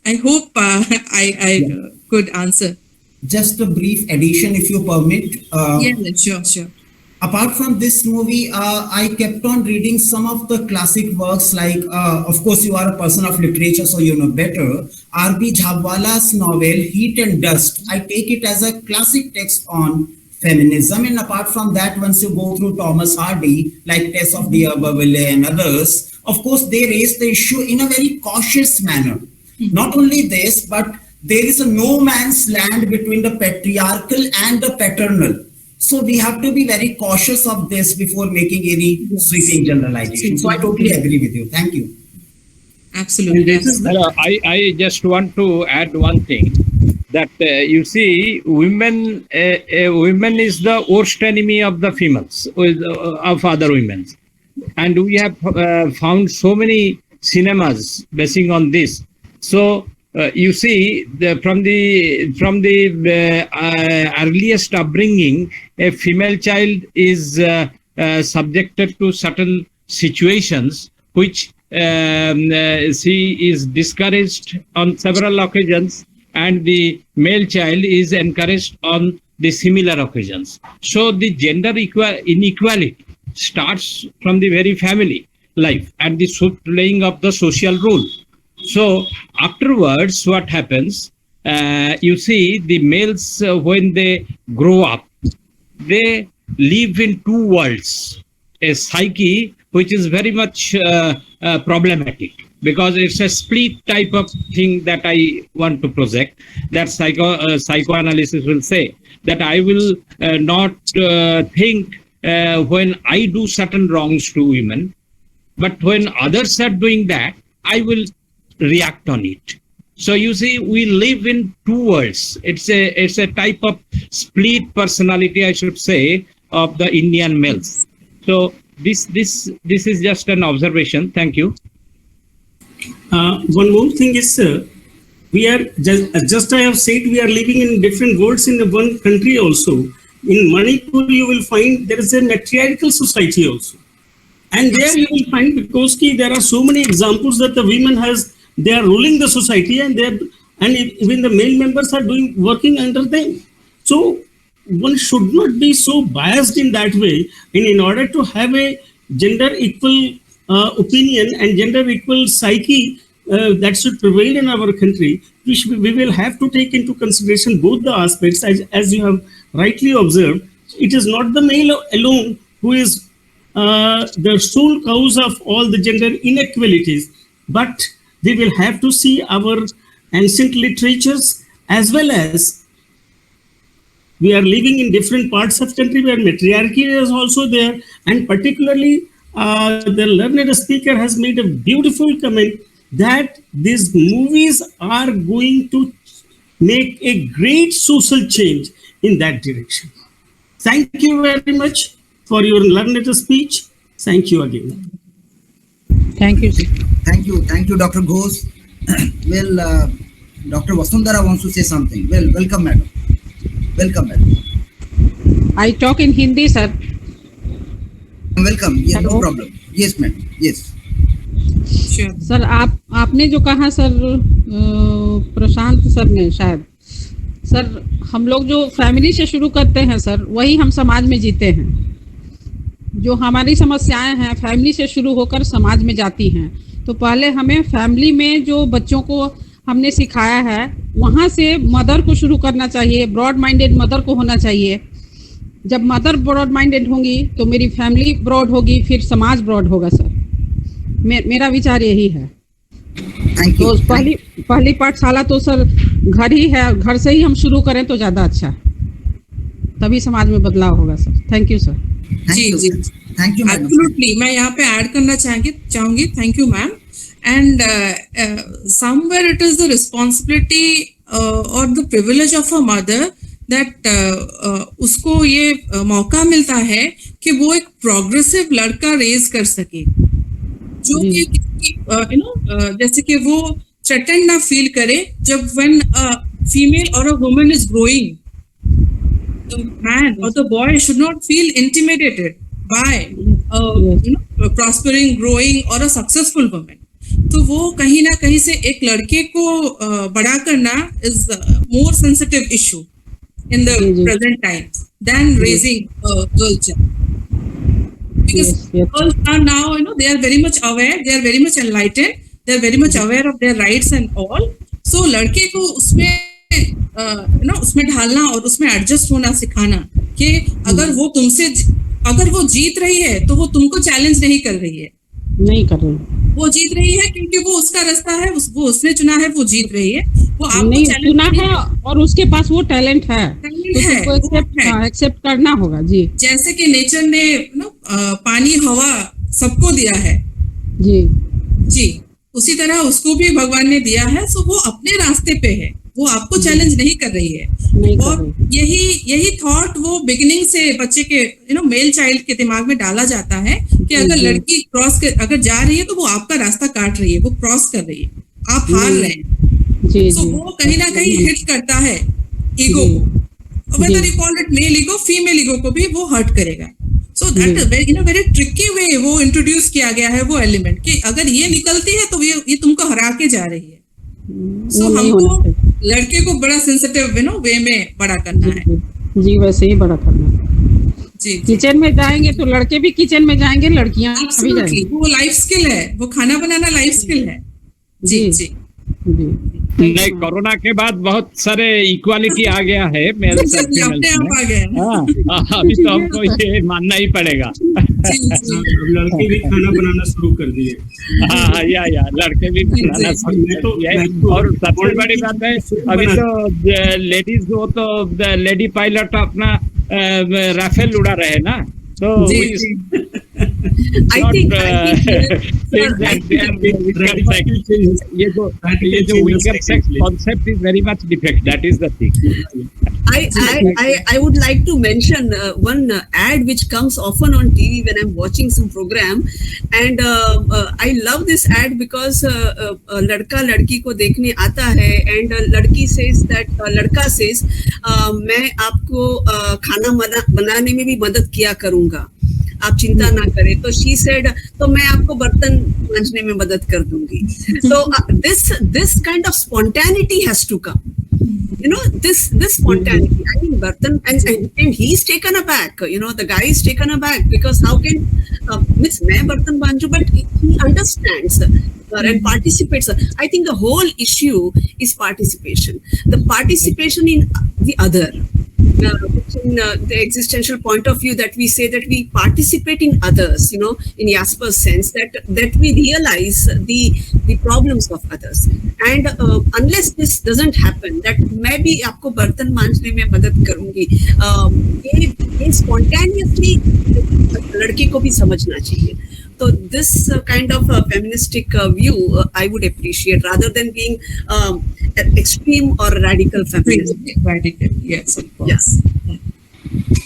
I hope I could answer. Just a brief addition, if you permit. Yeah, sure. Apart from this movie, I kept on reading some of the classic works, like, of course, you are a person of literature, so you know better. R.B. Jhabwala's novel, Heat and Dust, I take it as a classic text on feminism. And apart from that, once you go through Thomas Hardy, like Tess of d'Urberville and others, of course, they raise the issue in a very cautious manner. Not only this, but there is a no man's land between the patriarchal and the paternal. So we have to be very cautious of this before making any sweeping generalization. So I totally agree with you. Thank you. Absolutely. I just want to add one thing, that you see, women is the worst enemy of the females, of other women, and we have found so many cinemas basing on this. So you see, from the earliest upbringing, a female child is subjected to certain situations which she is discouraged on several occasions, and the male child is encouraged on the similar occasions. So the gender inequality starts from the very family life and the playing of the social role. So afterwards, what happens? You see, the males, when they grow up, they live in two worlds. A psyche which is very much problematic, because it's a split type of thing that I want to project. That psychoanalysis will say that I will not think when I do certain wrongs to women, but when others are doing that, I will react on it. So you see, we live in two worlds. It's a type of split personality, I should say, of the Indian males. So this is just an observation. Thank you. One more thing is, We are just I have said, we are living in different worlds in one country also. In Manipur, you will find there is a matriarchal society also. And there you will find, because there are so many examples that the women they are ruling the society, and even the male members are working under them. So one should not be so biased in that way. And in order to have a gender equal opinion and gender equal psyche that should prevail in our country, we will have to take into consideration both the aspects, as you have rightly observed. It is not the male alone who is the sole cause of all the gender inequalities, but we will have to see our ancient literatures, as well as we are living in different parts of country where matriarchy is also there. And particularly the learned speaker has made a beautiful comment that these movies are going to make a great social change in that direction. Thank you very much for your learned speech. Thank you again. Thank you. Thank you, Dr. Ghosh. Well, Dr. Vasundhara wants to say something. Well, welcome, madam. Welcome, madam. I talk in Hindi, sir. Welcome. Yeah, no Hello. problem. Yes, madam. Yes. Sure. Sir आपने जो कहा sir, प्रशांत sir ने शायद, sir हम लोग जो family से शुरू करते हैं सर, वही हम समाज में जीते हैं। जो हमारी समस्याएं हैं फैमिली से शुरू होकर समाज में जाती हैं, तो पहले हमें फैमिली में जो बच्चों को हमने सिखाया है वहाँ से मदर को शुरू करना चाहिए। ब्रॉड माइंडेड मदर को होना चाहिए। जब मदर ब्रॉड माइंडेड होंगी तो मेरी फैमिली ब्रॉड होगी, फिर समाज ब्रॉड होगा सर। मेरा विचार यही है। तो पहली पाठशाला तो सर घर ही है, घर से ही हम शुरू करें तो ज़्यादा अच्छा, तभी समाज में बदलाव होगा सर। Thank you sir. जी जी, थैंक यू मैम। एब्सोल्युटली, मैं यहाँ पे ऐड करना चाहूंगी। Thank you ma'am. And somewhere it is the responsibility और the privilege of a mother that उसको ये मौका मिलता है कि वो एक प्रोग्रेसिव लड़का रेज कर सके, जो कि जैसे कि वो थ्रेटन ना फील करे जब व्हेन अ फीमेल और a woman is growing. The man or the boy should not feel intimidated by prospering, growing or a successful woman. तो वो कहीं ना कहीं से एक लड़के को बड़ा करना is more sensitive issue in the present times than raising a girl child. Because girls are now, they are very much aware, they are very much enlightened, they are very much aware of their rights and all. So लड़के को उसमें उसमें ढालना और उसमें adjust होना सिखाना कि अगर वो जीत रही है तो वो तुमको चैलेंज नहीं कर रही है, वो जीत रही है क्योंकि वो उसका रास्ता है, वो उसने चुना है, वो जीत रही है, वो आपको चुना है और उसके पास वो टैलेंट है, तो एक्सेप्ट करना होगा। जी, जैसे कि नेचर ने पानी हवा सबको दिया है जी, उसी तरह उसको भी भगवान ने दिया है। सो वो अपने रास्ते पे है, वो आपको चैलेंज नहीं कर रही है। और यही थॉट वो बिगिनिंग से बच्चे के मेल चाइल्ड के दिमाग में डाला जाता है कि अगर लड़की अगर जा रही है तो वो आपका रास्ता काट रही है, वो क्रॉस कर रही है, आप हार रहे हैं। सो वो कहीं ना कहीं हिट करता है ईगो को, whether you call it male ego, female ego को भी वो हर्ट करेगा। So that is in a very tricky way वो इंट्रोड्यूस किया गया है वो एलिमेंट कि अगर ये निकलती है तो ये तुमको हरा के जा रही है। सो हमको लड़के को बड़ा सेंसिटिव वे में बड़ा करना है। जी, वैसे ही बड़ा करना है। जी, किचन में जाएंगे तो लड़के भी किचन में जाएंगे, लड़कियां भी जाएंगी। वो लाइफ स्किल है, वो खाना बनाना लाइफ स्किल है। जी जी नहीं, कोरोना के बाद बहुत सारे इक्वालिटी आ गया है मेरे अपने आप आ गया। अभी तो हमको ये मानना ही पड़ेगा। लड़के भी खाना बनाना शुरू कर दिए। हाँ, या लड़के भी बनाना शुरू कर दिए। और सबसे बड़ी बात है अभी तो लेडीज वो तो लेडी पायलट अपना राफेल उड़ा रहे ना, तो I think ये जो weaker sex concept is very much defect. That is the thing. I would like to mention one ad which comes often on TV when I'm watching some program, and I love this ad because लड़का लड़की को देखने आता है, and लड़की says that लड़का says मैं आपको खाना बनाने में भी मदद किया करूँगा, आप चिंता ना करें. तो she said तो मैं आपको बर्तन मांजने में मदद कर दूंगी. So this kind of spontaneity has to come. You know, this spontaneity. I mean, Bartan, and he's taken aback. You know, the guy is taken aback because how can Miss May Bartan Banju, but he understands and participates. I think the whole issue is participation. The participation in the other. In the existential point of view, that we say that we participate in others, you know, in Jasper's sense, that we realize the problems of others. And unless this doesn't happen, that मैं भी आपको बर्तन मांजने में मदद करूंगी, ये spontaneously लड़की को भी समझना चाहिए. So this kind of feministic view I would appreciate, rather than being extreme or radical feminist. Radical, yes, of course. Yes.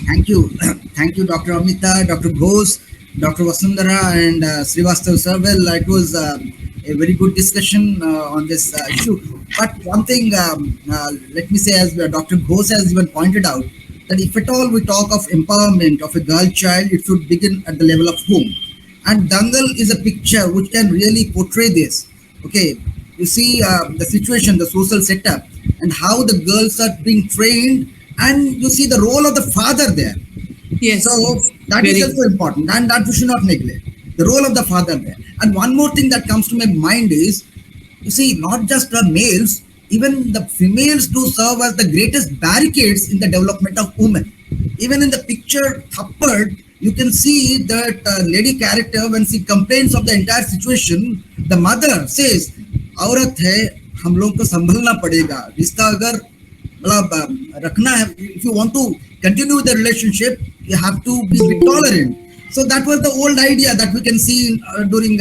Thank you. Thank you, Dr. Amita, Dr. Ghosh, Dr. Vasundhara, and Srivastav sir. Well, it was a very good discussion on this issue. But one thing, let me say, as Dr. Ghosh has even pointed out, that if at all we talk of empowerment of a girl child, it should begin at the level of home. And Dangal is a picture which can really portray this. Okay, you see the situation, the social setup, and how the girls are being trained, and you see the role of the father there. Yes. So that is also important, and that we should not neglect the role of the father there. And one more thing that comes to my mind is, you see, not just the males, even the females do serve as the greatest barricades in the development of women. Even in the picture Thappad, you can see that lady character, when she complains of the entire situation, the mother says, औरत है, हम लोग को संभलना पड़ेगा, रिश्ता अगर मतलब रखना है, if you want to continue the relationship, you have to be tolerant. So that was the old idea that we can see during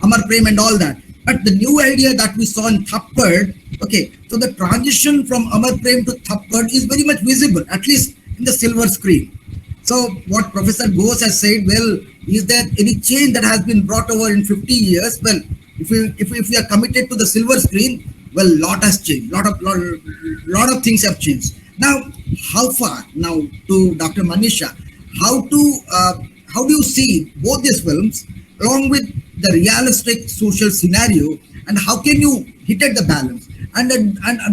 Amar Prem and all that. But the new idea that we saw in Thappad, okay, so the transition from Amar Prem to Thappad is very much visible, at least in the silver screen. So what Professor Ghosh has said, well, is there any change that has been brought over in 50 years? Well, if we are committed to the silver screen, well, lot has changed. Lot of things have changed. Now, how far? Now, to Dr. Manisha, how do you see both these films along with the realistic social scenario, and how can you hit at the balance? And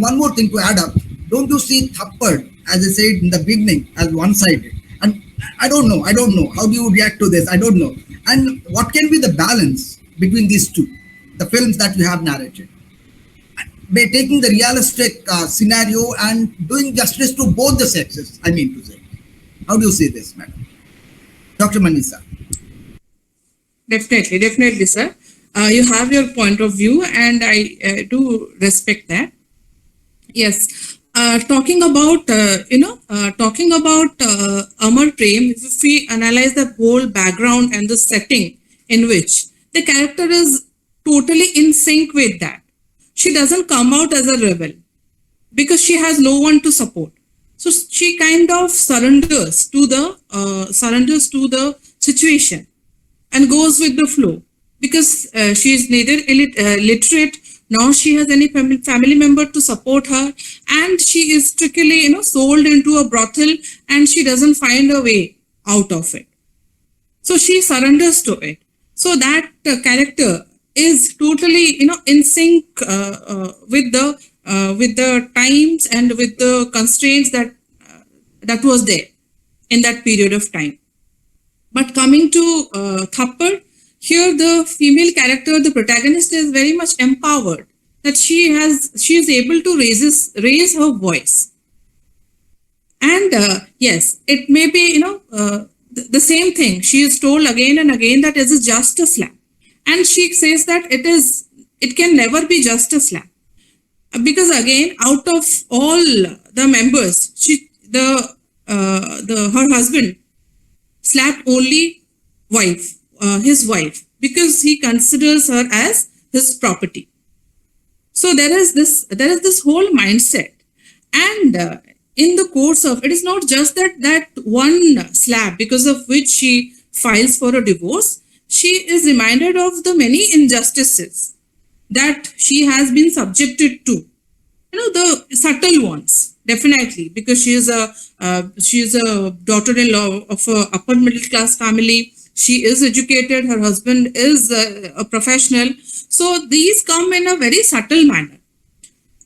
one more thing to add up, don't you see Thappad, as I said in the beginning, as one-sided? And I don't know. How do you react to this? I don't know. And what can be the balance between these two, the films that you have narrated? By taking the realistic scenario and doing justice to both the sexes, I mean to say. How do you see this, madam? Dr. Manisha. Definitely, sir. You have your point of view, and I do respect that. Yes. Talking about Amar Prem, if we analyze the whole background and the setting in which the character is totally in sync with that, she doesn't come out as a rebel because she has no one to support. So she kind of surrenders to the situation and goes with the flow, because she is neither literate nor she has any family member to support her, and she is strictly sold into a brothel, and she doesn't find a way out of it. So she surrenders to it. So that character is totally in sync with the times and with the constraints that was there in that period of time. But coming to Thappad, here the female character, the protagonist, is very much empowered, that she is able to raise her voice. And yes, it may be the same thing. She is told again and again that it is just a slap, and she says that it can never be just a slap, because again, out of all the members, her husband slapped only his wife, because he considers her as his property. So there is this whole mindset, and in the course of, it is not just that one slap because of which she files for a divorce. She is reminded of the many injustices that she has been subjected to. The subtle ones, definitely, because she is a daughter-in-law of a upper middle class family. She is educated. Her husband is a professional. So these come in a very subtle manner.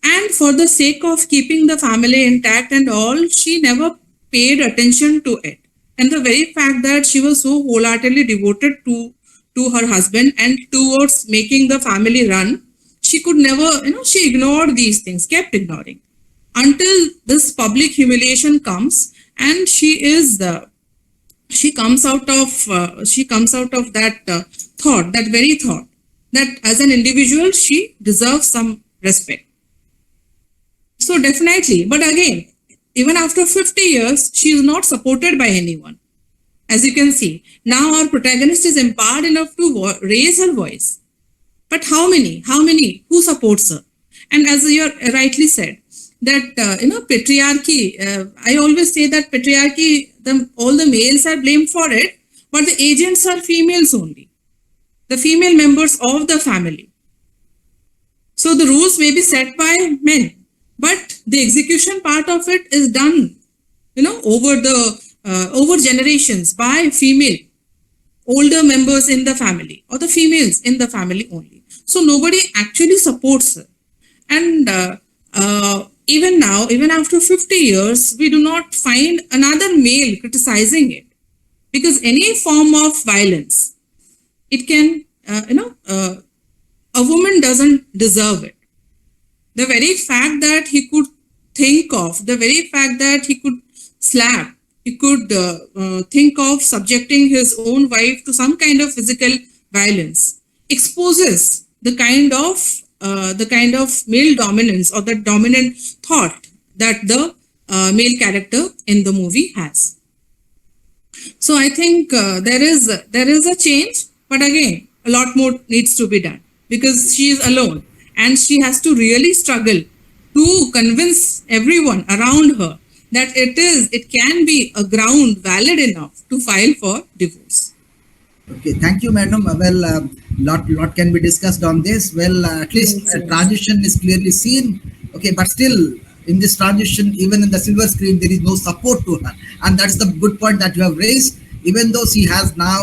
And for the sake of keeping the family intact and all, she never paid attention to it. And the very fact that she was so wholeheartedly devoted to her husband and towards making the family run, she could never, she ignored these things, kept ignoring, until this public humiliation comes, and she comes out of that thought, that very thought, that as an individual she deserves some respect. So definitely, but again, even after 50 years, she is not supported by anyone. As you can see, now our protagonist is empowered enough to raise her voice. But how many? Who supports her? And as you rightly said, that, patriarchy, I always say that patriarchy, all the males are blamed for it, but the agents are females only, the female members of the family. So the rules may be set by men, but the execution part of it is done, over generations by female, older members in the family, or the females in the family only. So nobody actually supports her. And even now, even after 50 years, we do not find another male criticizing it, because any form of violence, it can, a woman doesn't deserve it. The very fact that he could think of, the very fact that he could slap, he could think of subjecting his own wife to some kind of physical violence, exposes the kind of male dominance or the dominant thought that the male character in the movie has. So I think there is a change, but again, a lot more needs to be done, because she is alone and she has to really struggle to convince everyone around her that it can be a ground valid enough to file for divorce. Okay, thank you, madam. Well, lot can be discussed on this. Well, at least a transition is clearly seen. Okay, but still, in this transition, even in the silver screen, there is no support to her, and that's the good point that you have raised. Even though she has now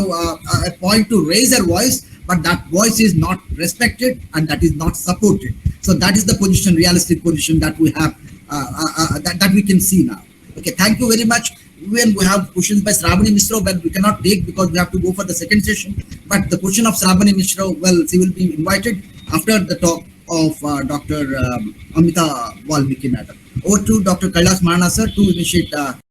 a point to raise her voice, but that voice is not respected and that is not supported. So that is the position, realistic position that we have, that we can see now. Okay, thank you very much. When we have questions by Shravani Mishra, well, we cannot take because we have to go for the second session. But the question of Shravani Mishra, well, she will be invited after the talk of Dr. Amita Valmiki madam. Over to Dr. Kailash Maharana sir to initiate